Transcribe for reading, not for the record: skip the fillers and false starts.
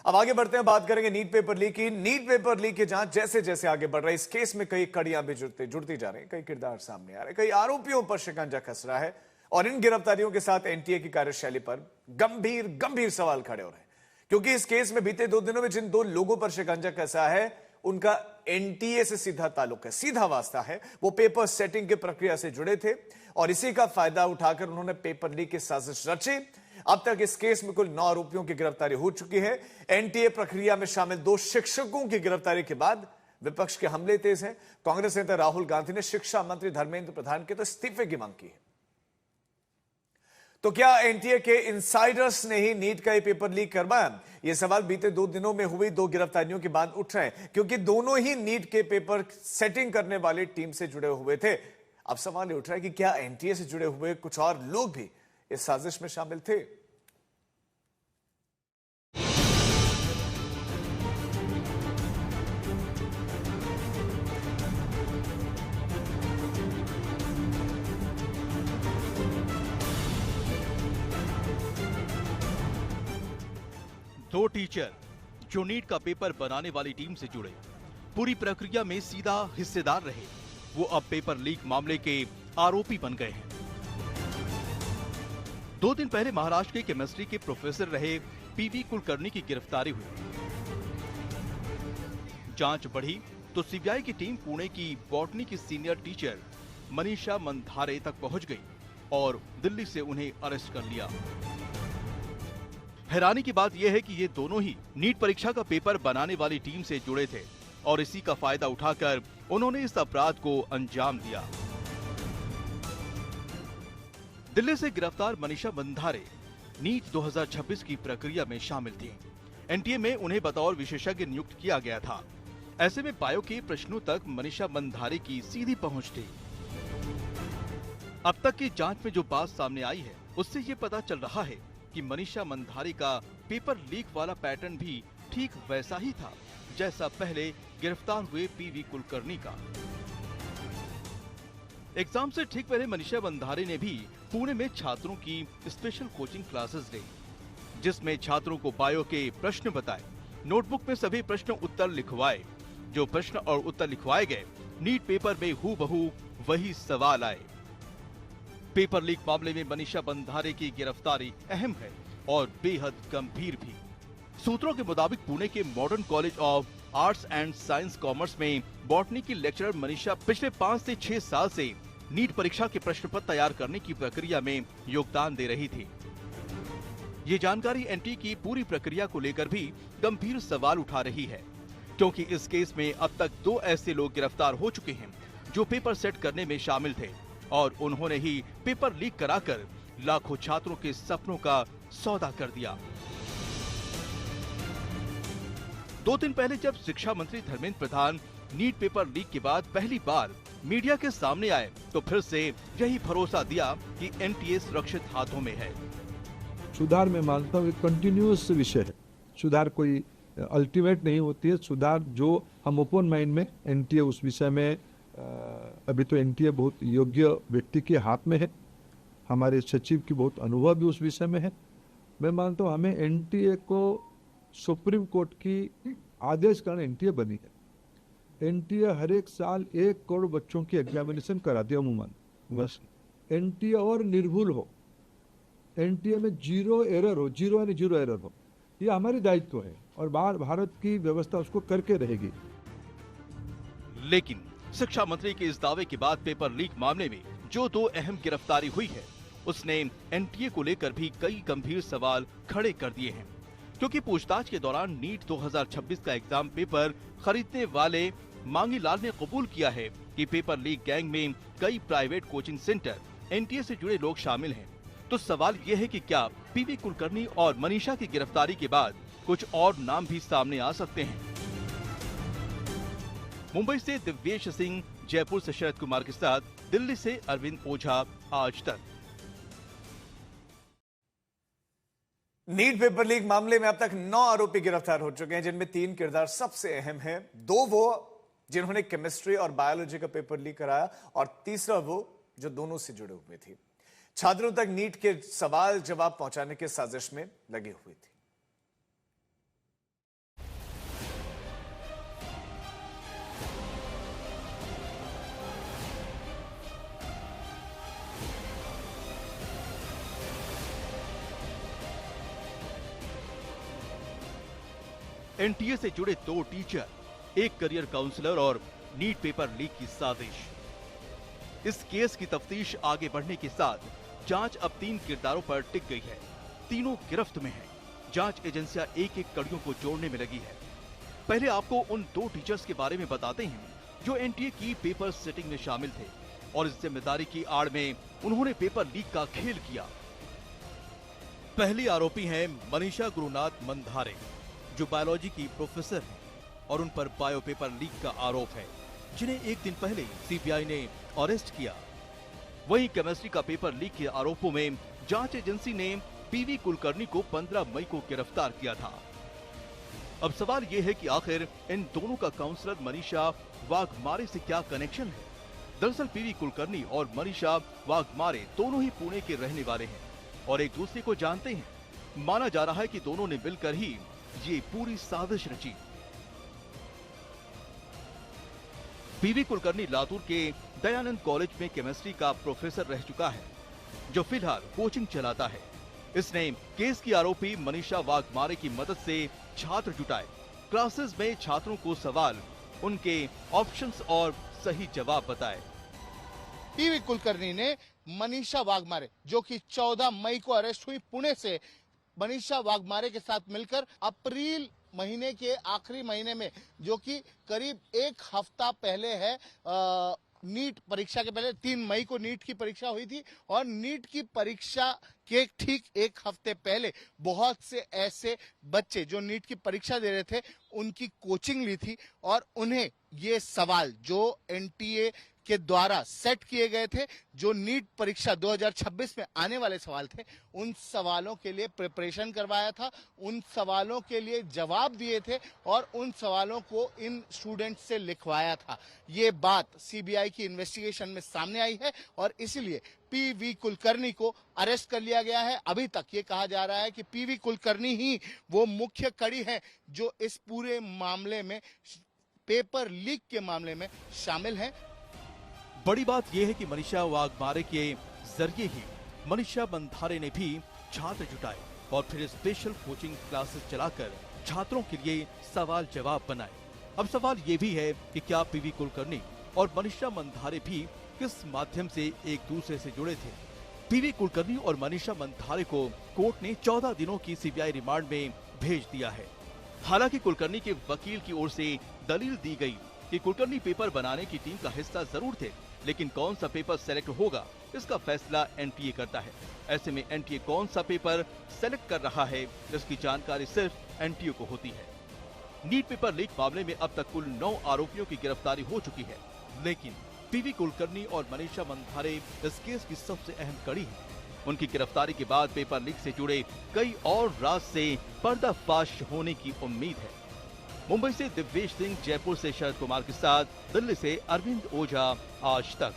अब आगे बढ़ते हैं, बात करेंगे नीट पेपर लीक की। नीट पेपर लीक की जांच जैसे जैसे आगे बढ़ रही है, इस केस में कई कड़ियां भी जुड़ती जा रही हैं, कई किरदार सामने आ रहे हैं, कई आरोपियों पर शिकंजा कस रहा है और इन गिरफ्तारियों के साथ एनटीए की कार्यशैली पर गंभीर गंभीर सवाल खड़े हो रहे हैं। क्योंकि इस केस में बीते 2 दिनों में जिन 2 लोगों पर शिकंजा कसा है, उनका एनटीए से सीधा ताल्लुक है, सीधा वास्ता है। वो पेपर सेटिंग की प्रक्रिया से जुड़े थे और इसी का फायदा उठाकर उन्होंने पेपर लीक की साजिश रची। अब तक इस केस में कुल 9 आरोपियों की गिरफ्तारी हो चुकी है। एनटीए प्रक्रिया में शामिल 2 शिक्षकों की गिरफ्तारी के बाद विपक्ष के हमले तेज हैं। कांग्रेस नेता राहुल गांधी ने शिक्षा मंत्री धर्मेंद्र प्रधान के तो इस्तीफे की मांग की है। तो क्या एनटीए के इनसाइडर्स ने ही नीट का ये पेपर लीक करवाया? ये सवाल बीते 2 दिनों में हुई 2 गिरफ्तारियों के बाद उठ रहे हैं, क्योंकि दोनों ही नीट के पेपर सेटिंग करने वाली टीम से जुड़े हुए थे। अब सवाल ये उठ रहा है कि क्या एनटीए से जुड़े हुए कुछ और लोग भी इस साजिश में शामिल थे? दो टीचर जो नीट का पेपर बनाने वाली टीम से जुड़े, पूरी प्रक्रिया में सीधा हिस्सेदार रहे, वो अब पेपर लीक मामले के आरोपी बन गए हैं। 2 दिन पहले महाराष्ट्र के केमिस्ट्री के प्रोफेसर रहे पीवी कुलकर्णी की गिरफ्तारी हुई। जांच बढ़ी तो सीबीआई की टीम पुणे की बॉटनी की सीनियर टीचर मनीषा मंधारे तक पहुंच गई और दिल्ली से उन्हें अरेस्ट कर लिया। हैरानी की बात यह है कि ये दोनों ही नीट परीक्षा का पेपर बनाने वाली टीम से जुड़े थे और इसी का फायदा उठाकर उन्होंने इस अपराध को अंजाम दिया। दिल्ली से गिरफ्तार मनीषा मंधारे नीट 2026 की प्रक्रिया में शामिल थी। एनटीए में उन्हें बतौर विशेषज्ञ नियुक्त किया गया था। ऐसे में बायो के प्रश्नों तक मनीषा मंधारे की सीधी पहुंच थी। अब तक की जांच में जो बात सामने आई है, उससे ये पता चल रहा है कि मनीषा मंधारे का पेपर लीक वाला पैटर्न भी ठीक वैसा ही था जैसा पहले गिरफ्तार हुए पीवी कुलकर्णी का। एग्जाम से ठीक पहले मनीषा मंधारे ने भी पुणे में छात्रों की स्पेशल कोचिंग क्लासेस ली, जिसमें छात्रों को बायो के प्रश्न बताए, नोटबुक में सभी प्रश्न उत्तर लिखवाए। जो प्रश्न और उत्तर लिखवाए गए, नीट पेपर में हूबहू वही सवाल आए। पेपर लीक मामले में मनीषा मंधारे की गिरफ्तारी अहम है और बेहद गंभीर भी। सूत्रों के मुताबिक पुणे के modern college of arts and science commerce में बॉटनी की लेक्चरर मनीषा पिछले 5 से 6 साल से नीट परीक्षा के प्रश्न पत्र तैयार करने की प्रक्रिया में योगदान दे रही थी। ये जानकारी एनटीए की पूरी प्रक्रिया को लेकर भी गंभीर सवाल उठा रही है, क्योंकि इस केस में अब तक 2 ऐसे लोग गिरफ्तार हो चुके हैं जो पेपर सेट करने में शामिल थे और उन्होंने ही पेपर लीक कराकर लाखों छात्रों के सपनों का सौदा कर दिया। 2 दिन पहले जब शिक्षा मंत्री Dharmendra Pradhan NEET paper leak के बाद पहली बार मीडिया के सामने आए, तो फिर से यही भरोसा दिया कि एनटीए सुरक्षित हाथों में है। सुधार मैं मानता हूँ कंटिन्यूअस विषय है, सुधार कोई अल्टीमेट नहीं होती है। सुधार जो हम ओपन माइंड में, एनटीए उस विषय में अभी तो एनटीए बहुत योग्य व्यक्ति के हाथ में है, हमारे सचिव की बहुत अनुभव भी उस विषय में है। मैं मानता हूँ हमें एनटीए को सुप्रीम कोर्ट की आदेश कारण एनटीए बनी है। एनटीए हर एक साल 1 करोड़ बच्चों की एग्जामिनेशन कराती है अमूमन। बस एनटीए और निर्भुल हो, एनटीए में जीरो एरर हो, ये हमारी दायित्व है और भारत की व्यवस्था उसको करके रहेगी। लेकिन शिक्षा मंत्री के इस दावे के बाद पेपर लीक मामले में जो 2 अहम गिरफ्तारी हुई है, उसने एनटीए को लेकर भी कई गंभीर सवाल खड़े कर दिए हैं। क्योंकि पूछताछ के दौरान नीट 2026 का एग्जाम पेपर खरीदने वाले मांगी लाल ने कबूल किया है कि पेपर लीक गैंग में कई प्राइवेट कोचिंग सेंटर, एनटीए से जुड़े लोग शामिल हैं। तो सवाल यह है कि क्या पीवी कुलकर्णी और मनीषा की गिरफ्तारी के बाद कुछ और नाम भी सामने आ सकते हैं? मुंबई से दिव्येश सिंह, जयपुर से शरद कुमार के साथ दिल्ली से अरविंद ओझा, आज तक। नीट पेपर लीक मामले में अब तक 9 आरोपी गिरफ्तार हो चुके हैं, जिनमें 3 किरदार सबसे अहम हैं। 2 वो जिन्होंने केमिस्ट्री और बायोलॉजी का पेपर लीक कराया और तीसरा वो जो दोनों से जुड़े हुए थे, छात्रों तक नीट के सवाल जवाब पहुंचाने के साजिश में लगे हुए थे। एनटीए से जुड़े 2 टीचर, एक करियर काउंसलर और नीट पेपर लीक की साजिश। इस केस की तफ्तीश आगे बढ़ने के साथ जांच अब 3 किरदारों पर टिक गई है। तीनों गिरफ्त में हैं। जांच एजेंसियां एक-एक कड़ियों को जोड़ने में लगी है। पहले आपको उन 2 टीचर्स के बारे में बताते हैं जो एनटीए की पेपर सेटिंग में शामिल थे और इस जिम्मेदारी की आड़ में उन्होंने पेपर लीक का खेल किया। पहली आरोपी हैं मनीषा गुरुनाथ मंधारे, जो बायोलॉजी की प्रोफेसर हैं और उन पर बायो पेपर लीक का आरोप है, जिन्हें एक दिन पहले सीबीआई ने अरेस्ट किया। वहीं केमिस्ट्री का पेपर लीक के आरोपों में जांच एजेंसी ने पीवी कुलकर्णी को 15 मई को गिरफ्तार किया था। अब सवाल यह है कि आखिर इन दोनों का काउंसलर मनीषा वाघमारे से क्या कनेक्शन है। दरअसल पीवी कुलकर्णी और मनीषा वाघमारे दोनों ही पुणे के रहने वाले हैं और एक दूसरे को जानते हैं। माना जा रहा है कि दोनों ने मिलकर ही ये पूरी साजिश रची। पीवी कुलकर्णी लातूर के दयानंद कॉलेज में केमिस्ट्री का प्रोफेसर रह चुका है, जो फिलहाल कोचिंग चलाता है। इसने केस की आरोपी मनीषा वाघमारे की मदद से छात्र जुटाए, क्लासेस में छात्रों को सवाल, उनके ऑप्शंस और सही जवाब बताए। पीवी कुलकर्णी ने मनीषा वाघमारे, जो कि 14 मई को अरेस्ट हुई पुणे से, मनीषा वाघमारे के साथ मिलकर अप्रैल महीने के आखिरी महीने में, जो कि करीब 1 हफ्ता पहले है, नीट परीक्षा के पहले 3 मई को नीट की परीक्षा हुई थी और नीट की परीक्षा के ठीक 1 हफ्ते पहले बहुत से ऐसे बच्चे जो नीट की परीक्षा दे रहे थे उनकी कोचिंग ली थी और उन्हें ये सवाल जो एनटीए के द्वारा सेट किए गए थे, जो नीट परीक्षा 2026 में आने वाले सवाल थे, उन सवालों के लिए प्रिपरेशन करवाया था, उन सवालों के लिए जवाब दिए थे और उन सवालों को इन स्टूडेंट से लिखवाया था। ये बात सीबीआई की इन्वेस्टिगेशन में सामने आई है और इसलिए पीवी कुलकर्णी को अरेस्ट कर लिया गया है। अभी तक ये कहा जा रहा है कि पीवी कुलकर्णी ही वो मुख्य कड़ी है जो इस पूरे मामले में, पेपर लीक के मामले में शामिल है। बड़ी बात यह है कि मनीषा वाघमारे के जरिए ही मनीषा मंधारे ने भी छात्र जुटाए और फिर स्पेशल कोचिंग क्लासेस चलाकर छात्रों के लिए सवाल जवाब बनाए। अब सवाल ये भी है कि क्या पीवी कुलकर्णी और मनीषा मंधारे भी किस माध्यम से एक दूसरे से जुड़े थे। पीवी कुलकर्णी और मनीषा मंधारे को कोर्ट ने 14 दिनों की सीबीआई रिमांड में भेज दिया है। हालांकि कुलकर्णी के वकील की ओर से दलील दी गई कि कुलकर्णी पेपर बनाने की टीम का हिस्सा जरूर थे, लेकिन कौन सा पेपर सेलेक्ट होगा इसका फैसला एनटीए करता है। ऐसे में एनटीए कौन सा पेपर सेलेक्ट कर रहा है इसकी जानकारी सिर्फ एनटीए को होती है। नीट पेपर लीक मामले में अब तक कुल 9 आरोपियों की गिरफ्तारी हो चुकी है, लेकिन पीवी कुलकर्णी और मनीषा मंधारे इस केस की सबसे अहम कड़ी है। उनकी गिरफ्तारी के बाद पेपर लीक से जुड़े कई और राज से पर्दाफाश होने की उम्मीद है। मुंबई से दिव्येश सिंह, जयपुर से शरद कुमार के साथ, दिल्ली से अरविंद ओझा, आज तक।